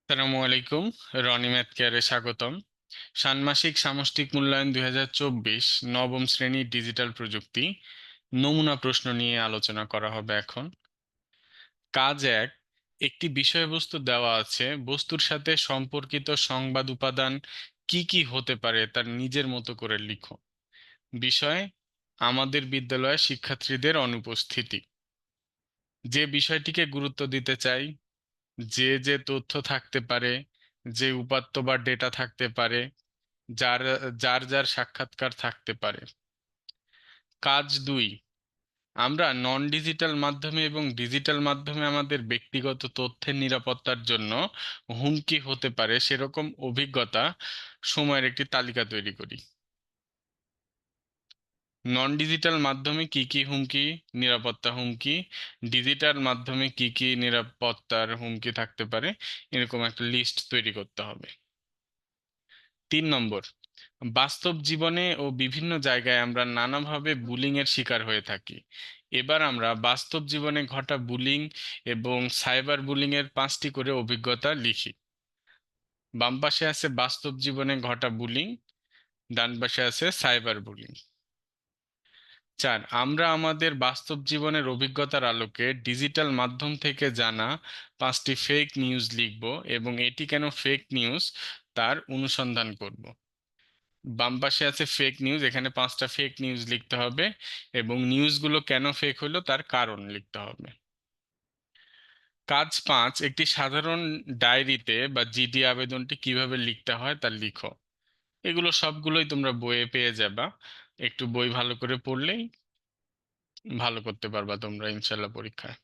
আসসালামু আলাইকুম। রনি ম্যাথ কেয়ারে স্বাগতম। ষান্মাসিক সামষ্টিক মূল্যায়ন 2024 নবম শ্রেণী ডিজিটাল প্রযুক্তি নমুনা প্রশ্ন নিয়ে আলোচনা করা হবে এখন। কাজ 1। একটি বিষয়বস্তু দেওয়া আছে, বস্তুর সাথে সম্পর্কিত সংবাদ উপাদান কি কি হতে পারে তার নিজের মতো করে লিখো। বিষয়: আমাদের বিদ্যালয়ে শিক্ষার্থীদের অনুপস্থিতি। যে বিষয়টিকে গুরুত্ব দিতে চাই, যে যে তথ্য থাকতে পারে, যে উপাত্ত বা ডেটা থাকতে পারে, যার যার যার সাক্ষাৎকার থাকতে পারে। কাজ 2। আমরা নন ডিজিটাল মাধ্যমে এবং ডিজিটাল মাধ্যমে আমাদের ব্যক্তিগত তথ্যের নিরাপত্তার জন্য হুমকি হতে পারে সেরকম অভিজ্ঞতা সময়ের একটি তালিকা তৈরি করি। নন ডিজিটাল মাধ্যমে কি কি হুমকি, নিরাপত্তা হুমকি, ডিজিটাল মাধ্যমে কি কি নিরাপত্তার হুমকি থাকতে পারে, এরকম একটা লিস্ট তৈরি করতে হবে। 3 নম্বর, বাস্তব জীবনে ও বিভিন্ন জায়গায় আমরা নানাভাবে বুলিং এর শিকার হয়ে থাকি। এবার আমরা বাস্তব জীবনে ঘটা বুলিং এবং সাইবার বুলিং এর 5টি করে অভিজ্ঞতা লিখি। বাম পাশে আছে বাস্তব জীবনে ঘটা বুলিং, ডান পাশে আছে সাইবার বুলিং। 4, আমরা আমাদের বাস্তব জীবনের অভিজ্ঞতার আলোকে ডিজিটাল মাধ্যম থেকে জানা 5টি ফেক নিউজ লিখব এবং এটি কেন ফেক নিউজ তার অনুসন্ধান করব। বাম পাশে আছে ফেক নিউজ, এখানে 5টা ফেক নিউজ লিখতে হবে এবং নিউজগুলো কেন ফেক হলো তার কারণ লিখতে হবে। কাজ 5, একটি সাধারণ ডায়েরিতে বা জিডি আবেদনটি কিভাবে লিখতে হয় তা লিখো। এগুলো সবগুলোই তোমরা বইয়ে পেয়ে যাবা, একটু বই ভালো করে পড়লেই ভালো করতে পারবা তোমরা ইনশাল্লাহ পরীক্ষায়।